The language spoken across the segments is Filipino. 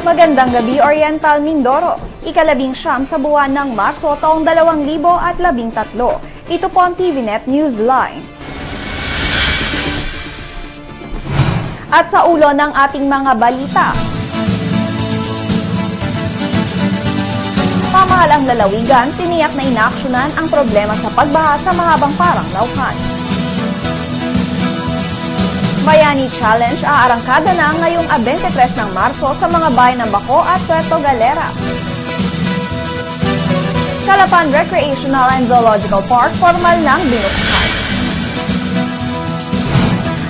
Magandang gabi, Oriental Mindoro. Ika-19 sa buwan ng Marso taong 2013. Ito po ang TVNet Newsline. At sa ulo ng ating mga balita, pamahalang lalawigan, tiniyak na inaaksyonan ang problema sa pagbaha sa mahabang parang Laucan. Bayani Challenge aarangkada na ngayong 23 ng Marso sa mga bayan ng Baco at Puerto Galera. Calapan Recreational and Zoological Park formal nang binuksan.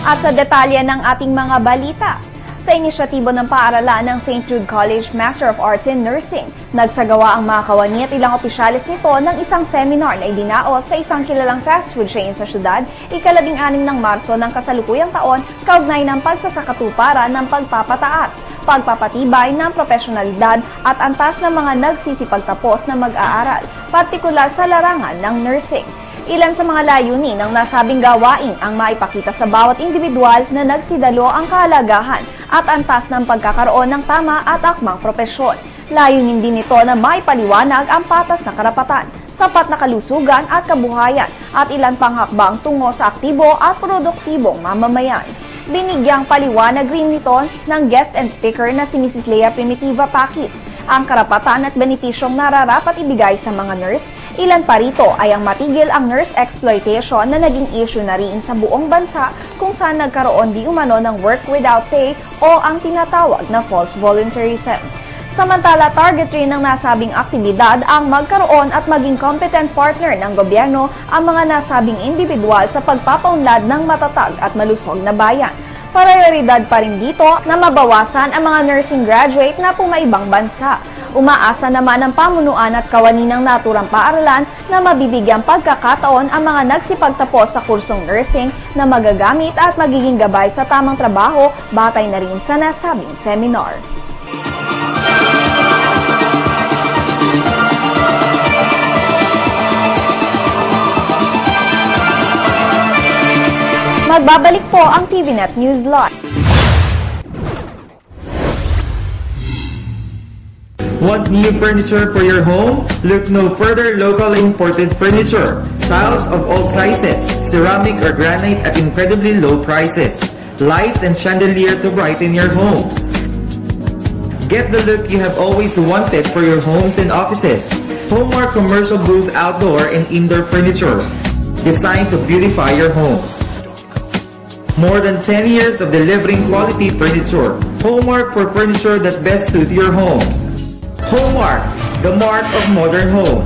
At sa detalye ng ating mga balita, sa inisyatibo ng paaralan ng St. Jude College Master of Arts in Nursing, nagsagawa ang mga kawani at ilang opisyalis nito ng isang seminar na idinaos sa isang kilalang fast food chain sa syudad, ika-16 ng Marso ng kasalukuyang taon, kaugnay ng pagsasakatuparan ng pagpapataas, pagpapatibay ng profesionalidad at antas ng mga nagsisipagtapos na mag-aaral, partikular sa larangan ng nursing. Ilan sa mga layunin ng nasabing gawain ang maipakita sa bawat individual na nagsidalo ang kahalagahan at antas ng pagkakaroon ng tama at akmang propesyon. Layunin din ito na maipaliwanag ang patas na karapatan, sapat na kalusugan at kabuhayan at ilan pang hakbang tungo sa aktibo at produktibong mamamayan. Binigyang paliwanag rin nito ng guest and speaker na si Mrs. Lea Primitiva Pakis ang karapatan at benepisyong nararapat ibigay sa mga nurse. Ilan pa rito ay ang matigil ang nurse exploitation na naging issue na rin sa buong bansa kung saan nagkaroon di umano ng work without pay o ang tinatawag na false volunteerism. Samantala, target rin ng nasabing aktibidad ang magkaroon at maging competent partner ng gobyerno ang mga nasabing individual sa pagpapaunlad ng matatag at malusog na bayan. Prioridad pa rin dito na mabawasan ang mga nursing graduate na pumaibang bansa. Umaasa naman ang pamunuan at kawani ng naturang paaralan na mabibigyang pagkakataon ang mga nagsipagtapos sa kursong nursing na magagamit at magiging gabay sa tamang trabaho batay na rin sa nasabing seminar. Magbabalik po ang TVNet Newsline. Want new furniture for your home? Look no further. Local imported furniture. Tiles of all sizes, ceramic or granite at incredibly low prices. Lights and chandelier to brighten your homes. Get the look you have always wanted for your homes and offices. Homeware commercial booths outdoor and indoor furniture. Designed to beautify your homes. More than 10 years of delivering quality furniture. Homework for furniture that best suit your homes. Homework, the mark of modern home.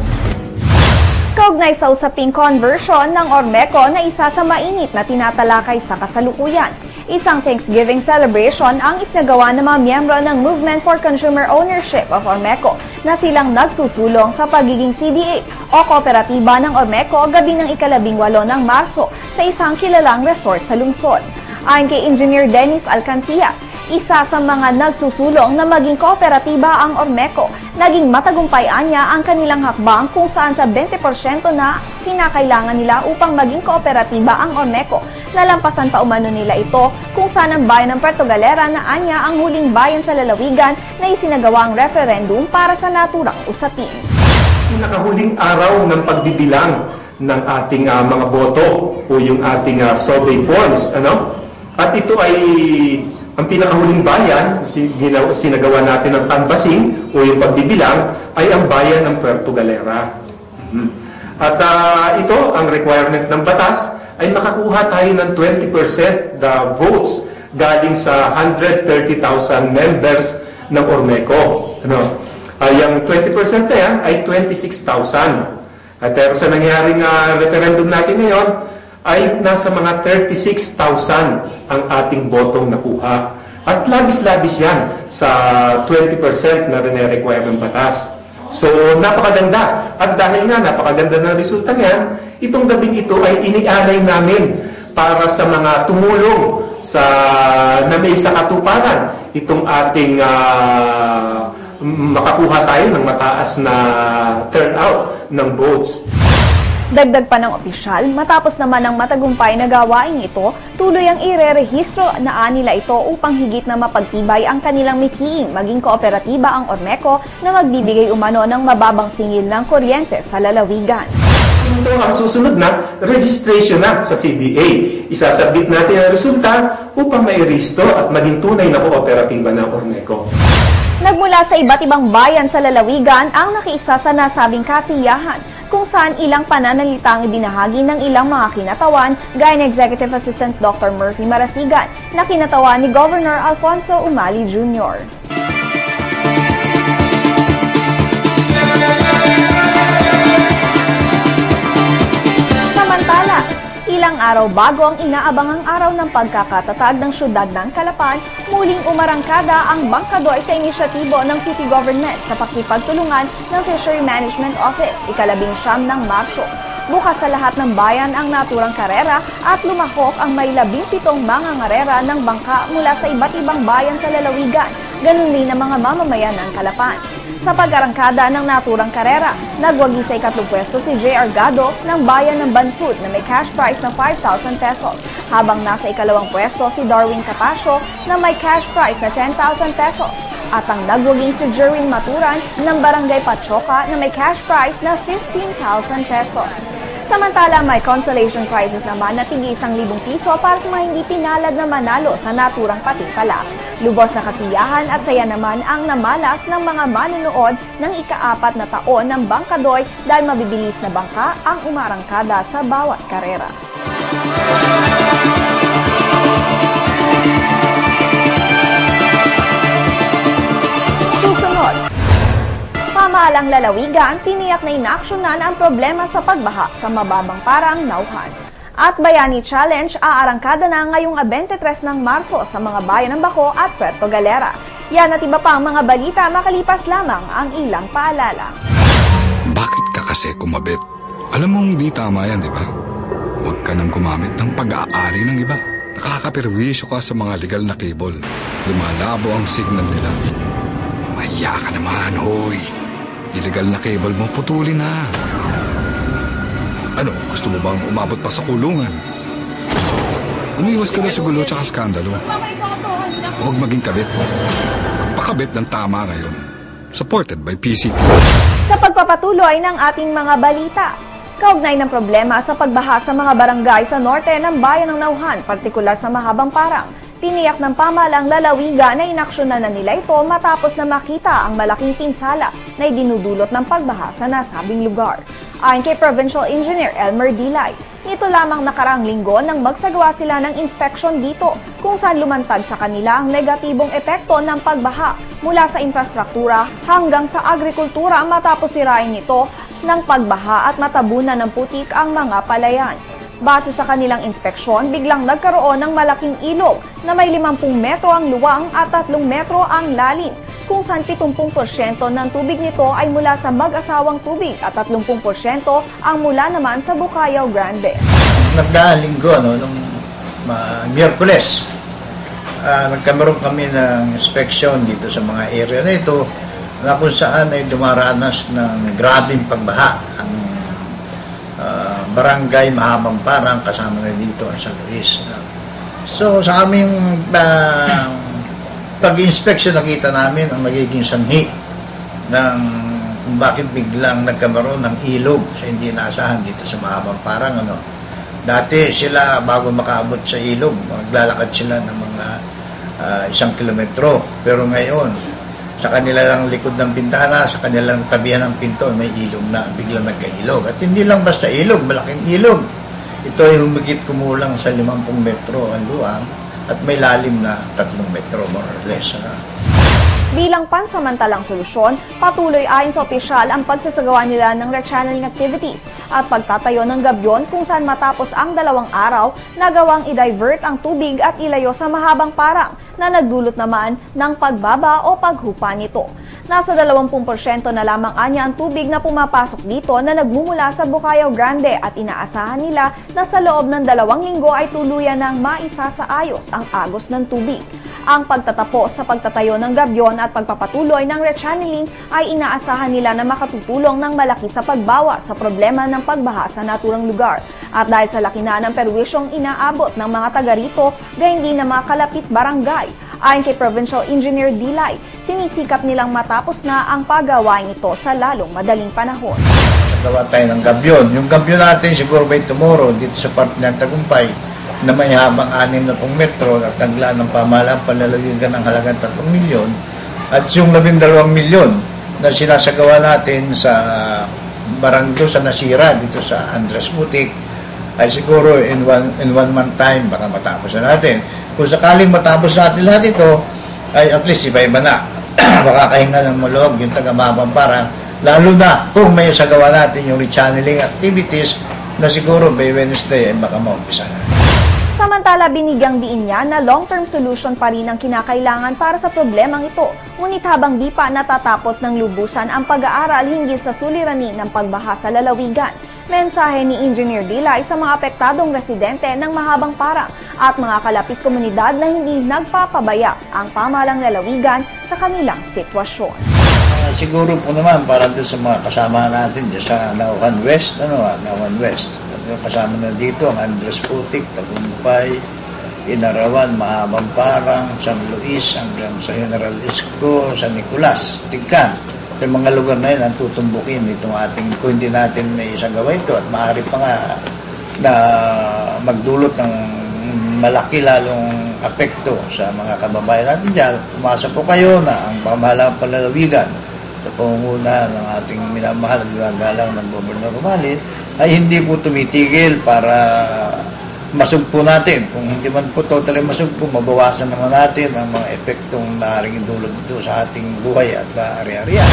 Kaugnay sa usaping conversion ng Ormeco na isa sa mainit na tinatalakay sa kasalukuyan. Isang Thanksgiving celebration ang isinagawa ng mga miyembro ng Movement for Consumer Ownership of Ormeco na silang nagsusulong sa pagiging CDA o kooperatiba ng Ormeco gabi ng ika-18 ng Marso sa isang kilalang resort sa lungsod. Ayon kay Engineer Dennis Alcancia, isa sa mga nagsusulong na maging kooperatiba ang Ormeco, naging matagumpayan niya ang kanilang hakbang kung saan sa 20% na kinakailangan nila upang maging kooperatiba ang Ormeco. Nalampasan pa umano nila ito kung saan ang bayan ng Puerto Galera na anya ang huling bayan sa lalawigan na isinagawa ang referendum para sa naturang usapin. Pinakahuling araw ng pagbibilang ng ating mga boto o yung ating survey forms. At ito ay ang pinakahuling bayan, sinagawa natin ng canvassing o yung pagbibilang, ay ang bayan ng Puerto Galera. At ito, ang requirement ng batas, ay makakuha tayo ng 20% the votes galing sa 130,000 members ng Ormeco. Yung 20% na yan ay 26,000. Pero sa nangyaring referendum natin ngayon, ay nasa mga 36,000 ang ating botong nakuha. At labis-labis yan sa 20% na rin-require ng batas. So, napakaganda. At dahil nga napakaganda ng resulta niyan, itong gabing ito ay inialay namin para sa mga tumulong na may sa katuparan itong ating makakuha tayo ng mataas na turnout ng votes. Dagdag pa ng opisyal, matapos naman ang matagumpay na gawain ito, tuloy ang irerehistro na nila ito upang higit na mapagtibay ang kanilang mithiin, maging kooperatiba ang Ormeco na magbibigay umano ng mababang singil ng kuryente sa lalawigan. Ito ang susunod na registration na sa CDA. Isasabit natin ang resulta upang mairehistro at maging tunay na kooperatiba ng Ormeco. Nagmula sa iba't ibang bayan sa lalawigan ang nakiisa sa nasabing kasiyahan, kung saan ilang pananalita ang ibinahagi ng ilang mga kinatawan gaya ni Executive Assistant Dr. Murphy Marasigan na kinatawan ni Governor Alfonso Umali Jr. Samantala, ilang araw bago ang inaabangang araw ng pagkakatatag ng syudad ng Calapan, muling umarangkada ang Bangkadoy sa inisyatibo ng City Government sa pakikipagtulungan ng Fishery Management Office, ika-19 ng Marso. Bukas sa lahat ng bayan ang naturang karera at lumahok ang may 17 mga ngarera ng bangka mula sa iba't ibang bayan sa lalawigan, ganun din ang mga mamamayan ng Calapan. Sa pag-arangkada ng naturang karera, nagwagi sa ikatlong pwesto si J.R. Gado ng bayan ng Bansud na may cash prize na 5,000 pesos, habang nasa ikalawang pwesto si Darwin Capasio na may cash prize na 10,000 pesos, at ang nagwaging si Jerwin Maturan ng Barangay Patsoka na may cash prize na 15,000 pesos. Samantala, may consolation prizes naman na tig 1,000 piso para sa mga hindi pinalad na manalo sa naturang patikala. Lubos na kasiyahan at saya naman ang namalas ng mga manunood ng ika-4 na taon ng Bangkadoy dahil mabibilis na bangka ang umarangkada sa bawat karera. Susunod, pamahalaang lalawigan, tiniyak na inaksyonan ang problema sa pagbaha sa mababang parang Nauhan. At Bayani Challenge aarangkada na ngayong 23 ng Marso sa mga bayan ng Baco at Puerto Galera. Yan at iba pa ang mga balita makalipas lamang ang ilang paalala. Bakit ka kasi kumabit? Alam mong di tama yan, di ba? Huwag ka nang gumamit ng pag-aari ng iba. Nakakapirwisyo ka sa mga legal na cable. Lumalabo ang signal nila. Mahiya ka naman, hoy. Illegal na cable mo, putulin na. Ano, gusto mo bang umabot pa sa kulungan? Umiwas ka na sa gulo tsaka skandalo. Huwag maging kabit. Magpakabit ng tama ngayon. Supported by PCT. Sa pagpapatuloy ng ating mga balita, kaugnay ng problema sa pagbaha sa mga barangay sa norte ng bayan ng Nauhan, partikular sa Mahabang Parang, tiniyak ng pamahalaang lalawigan na inaksyonan na nila ito matapos na makita ang malaking pinsala na idinudulot ng pagbaha sa nasabing lugar. Ayon kay Provincial Engineer Elmer Dilay, nito lamang nakaraang linggo nang magsagawa sila ng inspeksyon dito kung saan lumantad sa kanila ang negatibong epekto ng pagbaha mula sa infrastruktura hanggang sa agrikultura matapos sirain nito ng pagbaha at matabunan ng putik ang mga palayan. Base sa kanilang inspeksyon, biglang nagkaroon ng malaking ilog na may 50 metro ang luwang at 3 metro ang lalim, kung saan 70% ng tubig nito ay mula sa mag-asawang tubig at 30% ang mula naman sa Bukayaw Grande. Nagdaang linggo, nung Miyerkules, nagkameron kami ng inspection dito sa mga area na ito na kung saan ay dumaranas ng grabing pagbaha ang barangay Mahabang Parang, kasama na dito ang San Luis. So sa aming pag-inspection, nakita namin ang magiging sanhi ng kung bakit biglang nagkameron ng ilog sa hindi naasahan dito sa Mahabang Parang. Dati sila, bago makaabot sa ilog, maglalakad sila ng mga 1 kilometro. Pero ngayon, sa kanilang likod ng bintana, sa kanilang tabihan ng pinto, may ilog na, biglang nagka-ilog. At hindi lang basta ilog, malaking ilog. Ito ay humigit kumulang sa 50 metro ang luwang at may lalim na 3 metro, more or less. Bilang pansamantalang solusyon, patuloy ayon sa opisyal ang pagsasagawa nila ng rechanneling activities at pagtatayo ng gabyon kung saan matapos ang 2 araw, nagawang i-divert ang tubig at ilayo sa Mahabang Parang na nagdulot naman ng pagbaba o paghupa nito. Nasa 20% na lamang anya ang tubig na pumapasok dito na nagmumula sa Bukayaw Grande at inaasahan nila na sa loob ng 2 linggo ay tuluyan ng maisasaayos ang agos ng tubig. Ang pagtatapos sa pagtatayo ng gabyon at pagpapatuloy ng rechanneling ay inaasahan nila na makatutulong ng malaki sa pagbawas sa problema ng pagbaha sa naturang lugar. At dahil sa laki na ng perwisyong inaabot ng mga taga rito, gayon din na mga kalapit barangay. Ayon kay Provincial Engineer Dilay, sinisikap nilang matapos na ang paggawain ito sa lalong madaling panahon. Gawa tayo ng gabyon. Yung gabyon natin siguro by tomorrow dito sa part ng Tagumpay na may habang 60 metro at naglaan ng pamahalaan panlalawigan ng halagang 3 milyon at yung 12 milyon na sinasagawa natin sa barangay sa nasira dito sa Andres Butik ay siguro in one month time baka matapos na natin. Kung sakaling matapos natin lahat ito ay at least iba-iba na makakahinga ng malog yung taga-Mabampara, lalo na kung may sagawa natin yung rechanneling activities na siguro by Wednesday ay baka maumpisa na. Samantala, binigyang diin niya na long-term solution pa rin ang kinakailangan para sa problemang ito. Ngunit habang di pa natatapos ng lubusan ang pag-aaral hinggil sa suliranin ng pagbaha sa lalawigan, mensahe ni Engineer Dilay sa mga apektadong residente ng Mahabang Parang at mga kalapit komunidad na hindi nagpapabaya ang pamahalang lalawigan sa kanilang sitwasyon. Siguro po naman para doon sa mga kasama natin dyan sa Nauhan West, Nauhan West. Kasama na dito ang Andres Putik, Tagumpay, Inarawan, Mahabang Parang, San Luis, hanggang sa General Isco, San Nicolas, Tigkan. Yung mga lugar na yun ang tutumbukin itong ating, kung hindi natin may isagawa ito at maaari pa nga na magdulot ng malaki lalong apekto sa mga kababayan natin dyan. Umasa po kayo na ang pamahalang palalawigan sa pangunguna ng ating minamahal at gagalang ng Gobernador Romali ay hindi po tumitigil para masugpo natin. Kung hindi man po totally masugpo, mabawasan naman natin ang mga epektong naaring idulot dito sa ating buhay at ari-arian.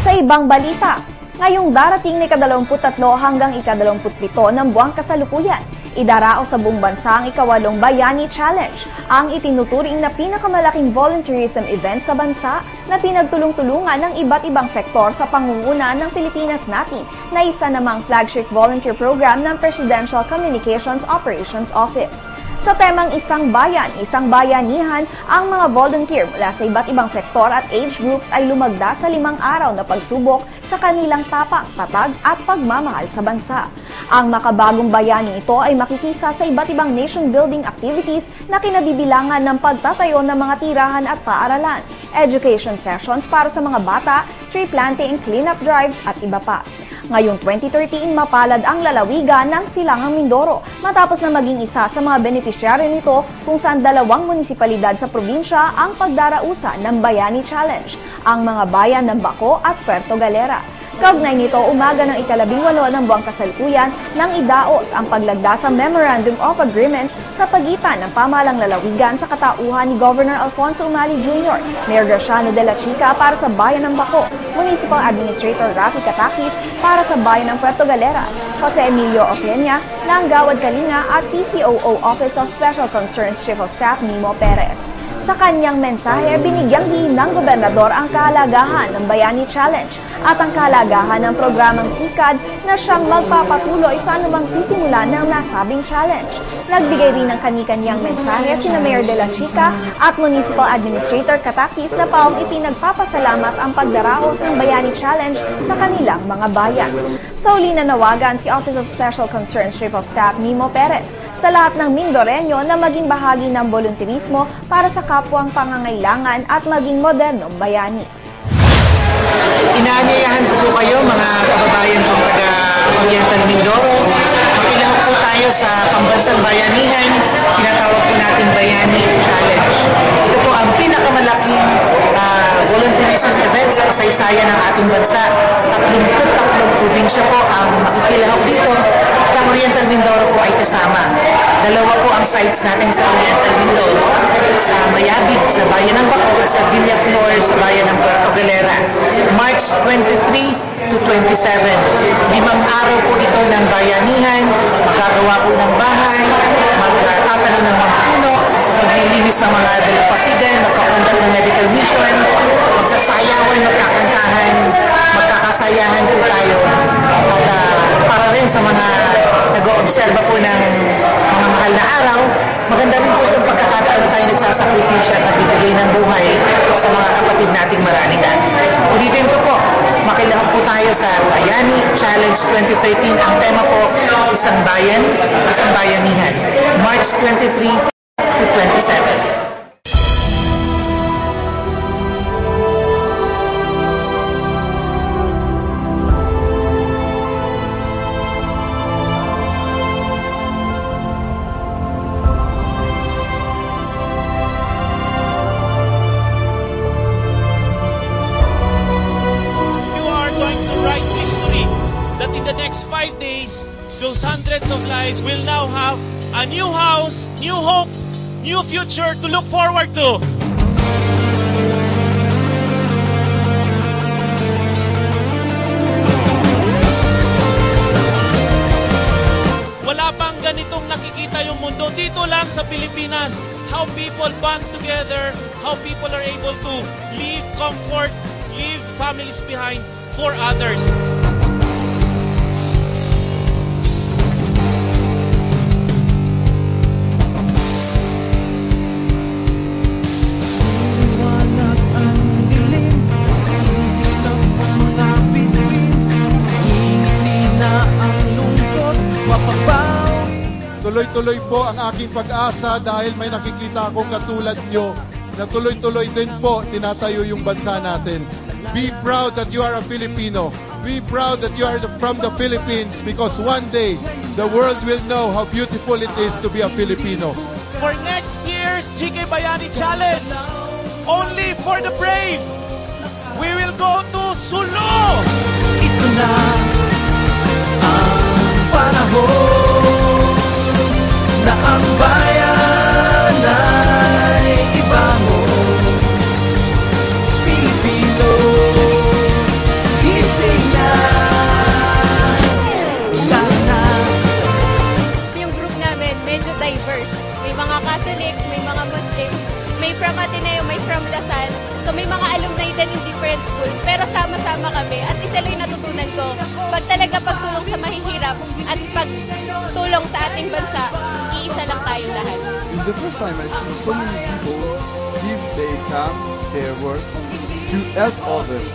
Sa ibang balita, ngayong darating na ika-23 hanggang ika-27 ng buwang kasalukuyan, idarao sa buong bansa ang ika-8 Bayani Challenge, ang itinuturing na pinakamalaking volunteerism event sa bansa na pinagtulong-tulungan ng iba't ibang sektor sa pangunguna ng Pilipinas Natin na isa namang flagship volunteer program ng Presidential Communications Operations Office. Sa temang isang bayan, isang bayanihan, ang mga volunteer mula sa iba't ibang sektor at age groups ay lumagda sa 5 araw na pagsubok sa kanilang tapang, tatag at pagmamahal sa bansa. Ang makabagong bayani ito ay makikisa sa iba't ibang nation-building activities na kinabibilangan ng pagtatayo ng mga tirahan at paaralan, education sessions para sa mga bata, tree planting and cleanup drives at iba pa. Ngayong 2013, mapalad ang lalawigan ng Silangang Mindoro matapos na maging isa sa mga benepisyaryo nito kung saan 2 munisipalidad sa probinsya ang pagdarausa ng Bayani Challenge, ang mga bayan ng Baco at Puerto Galera. Kaugnay nito, umaga ng ika-18 ng buwang kasalukuyan nang idaos ang paglagda sa Memorandum of Agreement sa pagitan ng pamahalang lalawigan sa katauhan ni Governor Alfonso Umali Jr., Mayor Graciano de la Chica para sa bayan ng Baco, Municipal Administrator Rafi Katakis para sa bayan ng Puerto Galera, Jose Emilio Oqueña ng Gawad Kalinga at PCOO Office of Special Concerns Chief of Staff Mimo Perez. Sa kanyang mensahe, binigyang diin ng gobernador ang kahalagahan ng Bayani Challenge at ang kahalagahan ng programang SICAD na siyang magpapatuloy sa anumang sisimula ng nasabing challenge. Nagbigay rin ng kani-kanyang mensahe sina Mayor de la Chica at Municipal Administrator Katakis na paong ipinagpapasalamat ang pagdaraos ng Bayani Challenge sa kanilang mga bayan. Sa uli nanawagan si Office of Special Concerns Chief of Staff Mimo Perez sa lahat ng Mindoreño na maging bahagi ng volunteerismo para sa kapwang pangangailangan at maging modernong bayani. Inaanyayahan ko po kayo mga kababayan kong taga-Oriental Mindoro. Makilahok po tayo sa pambansang bayanihan, tinatawag po natin Bayani Challenge. Ito po ang pinakamalaking volunteerism event sa kasaysayan ng ating bansa. 33 probinsya po ang makikilahok dito. Ang Oriental Mindoro po ay kasama. 2 po ang sites natin sa Oriental Mindoro, sa Mayabig, sa bayan ng Baco, at sa Villaflor, sa bayan ng Puerto Galera. March 23 to 27. 5 araw po ito ng bayanihan, magagawa po ng bahay, magtatanim ng mga puno, maglilinis ng mga dalampasigan, magkakondak ng medical mission, magsasayawan, magkakantahan, magkakasayahan po tayo. At para rin sa mga nag-oobserba po ng mga mahal mahal na araw, maganda rin po itong pagkakataon na tayo nagsasakripisya at nagbibigay ng buhay sa mga kapatid nating maranigan. Ulitin ko po, makilahok po tayo sa Bayani Challenge 2013. Ang tema po, Isang Bayan, Isang Bayanihan. March 23 to 27. Those hundreds of lives will now have a new house, new hope, new future to look forward to. Wala pang ganitong nakikita yung mundo. Dito lang sa Pilipinas, how people band together, how people are able to leave comfort, leave families behind for others. Tuloy-tuloy po ang aking pag-asa dahil may nakikita akong katulad nyo na tuloy-tuloy din po tinatayo yung bansa natin. Be proud that you are a Filipino. Be proud that you are from the Philippines because one day the world will know how beautiful it is to be a Filipino. For next year's GK Bayani Challenge, only for the brave, we will go to Sulu! Ito na ang panahon na ang bayan ay ibangon. Pilipino, gising na, ikaw na. Yung group namin medyo diverse. May mga Catholics, may mga Muslims, may from Ateneo, may from Lasal. So may mga alumni din in different schools. Pero sama-sama kami. At isa lang yung natutunan ko, pag talaga pagtulong sa mahihirap at pagtulong sa ating bansa, iisa lang tayong lahat. It's the first time I see so many people give their time, their work to help others.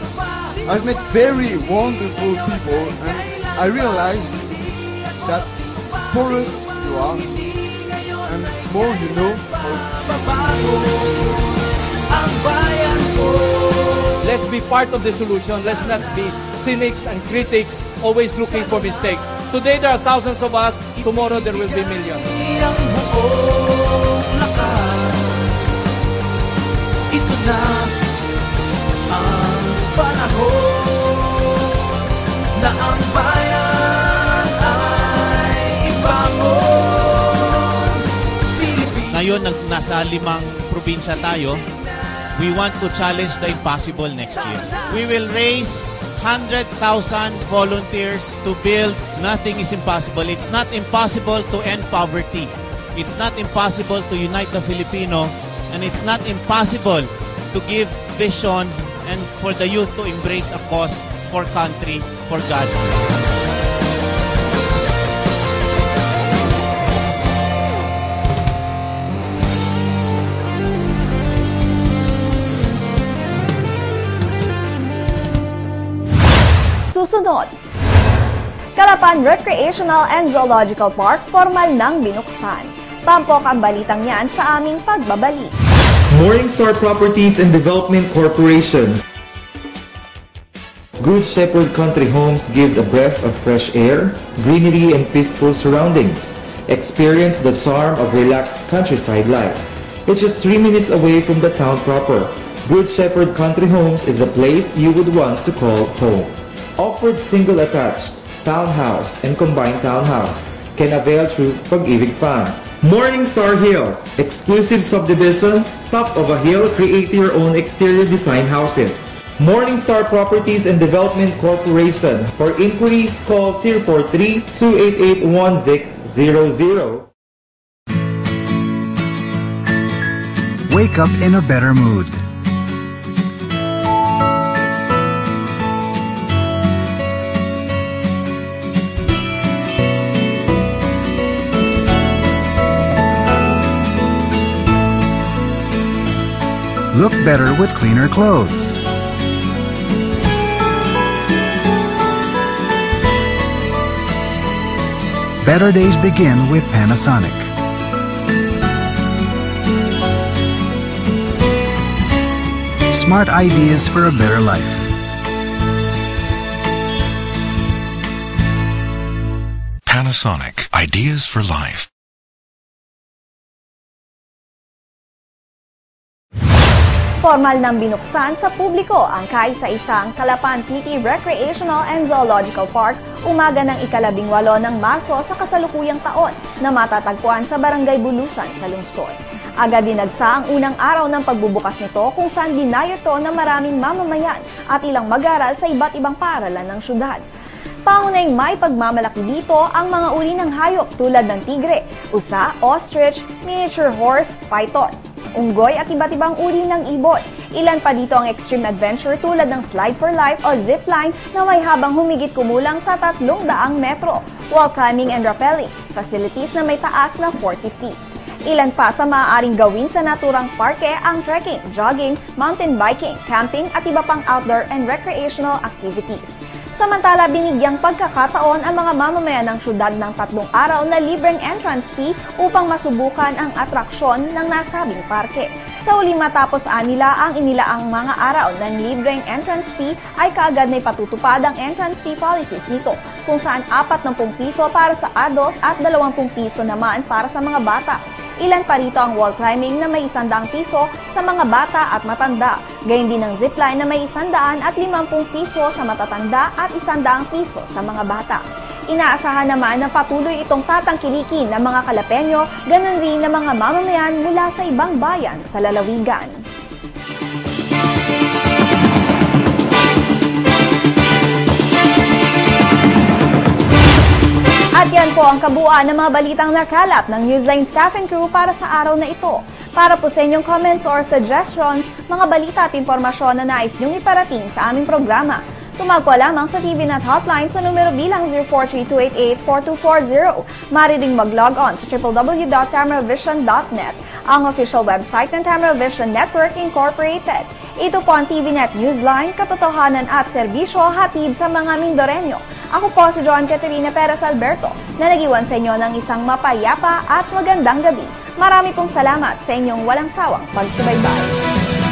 I've met very wonderful people and I realize that poorest you are and more you know how to Let's be part of the solution. Let's not be cynics and critics, always looking for mistakes. Today there are thousands of us, tomorrow there will be millions. Ito na ang panahon na ang bayan ay ibangon. Ngayon, nasa 5 probinsya tayo. We want to challenge the impossible next year. We will raise 100,000 volunteers to build Nothing is Impossible. It's not impossible to end poverty. It's not impossible to unite the Filipino. And it's not impossible to give vision and for the youth to embrace a cause for country, for God. Susunod, Calapan Recreational and Zoological Park formal nang binuksan. Tampok ang balitang yan sa aming pagbabalik. Morningstar Properties and Development Corporation. Good Shepherd Country Homes gives a breath of fresh air, greenery, and peaceful surroundings. Experience the charm of relaxed countryside life. It's just 3 minutes away from the town proper. Good Shepherd Country Homes is a place you would want to call home. Offered single attached, townhouse, and combined townhouse. Can avail through Pag-ibig Fund. Morningstar Hills, exclusive subdivision, top of a hill, create your own exterior design houses. Morningstar Properties and Development Corporation. For inquiries, call 043-288-1600. Wake up in a better mood. look better with cleaner clothes. Better days begin with Panasonic. Smart ideas for a better life. Panasonic. Ideas for life. Formal nang binuksan sa publiko ang kaisa-isang Calapan City Recreational and Zoological Park umaga ng ika-18 ng Marso sa kasalukuyang taon na matatagpuan sa Barangay Bulusan sa lungsod. Agad dinagsa ang unang araw ng pagbubukas nito kung saan dinayo ito ng maraming mamamayan at ilang mag-aaral sa iba't ibang paaralan ng syudad. Pangunahing may pagmamalaki dito ang mga uri ng hayop tulad ng tigre, usa, ostrich, miniature horse, python, unggoy at iba't ibang uri ng ibon. Ilan pa dito ang extreme adventure tulad ng slide for life o zipline na may habang humigit kumulang sa 300 metro, wall climbing and rappelling, facilities na may taas na 40 feet. Ilan pa sa maaaring gawin sa naturang parke ang trekking, jogging, mountain biking, camping at iba pang outdoor and recreational activities. Samantala, binigyang pagkakataon ang mga mamamayan ng syudad ng 3 araw na libreng entrance fee upang masubukan ang atraksyon ng nasabing parke. Sa uli matapos nila ang inilaang mga araw ng libreng entrance fee ay kaagad na ipatutupad ang entrance fee policies nito kung saan 40 piso para sa adult at 20 piso naman para sa mga bata. Ilan pa rito ang wall climbing na may 100 piso sa mga bata at matanda. Gayun din ang zipline na may 100 at 50 piso sa matatanda at 100 piso sa mga bata. Inaasahan naman na patuloy itong tatangkilikin ng mga Calapeño, ganun rin ng mga mamamayan mula sa ibang bayan sa lalawigan. At yan po ang kabuuan ng mga balitang nakalap ng Newsline staff and crew para sa araw na ito. Para po sa inyong comments or suggestions, mga balita at impormasyon na nais niyong iparating sa aming programa, tumawag po lamang sa TVNet hotline sa numero bilang 043-288-4240. Maaring mag-log on sa www.tamaravision.net, ang official website ng Tamara Vision Network Incorporated. Ito po ang TVNet Newsline, katotohanan at serbisyo hatid sa mga Mindoreño. Ako po si Joan Caterina Perez Alberto na nag-iwan sa inyo ng isang mapayapa at magandang gabi. Marami pong salamat sa inyong walang sawang pagsubaybay.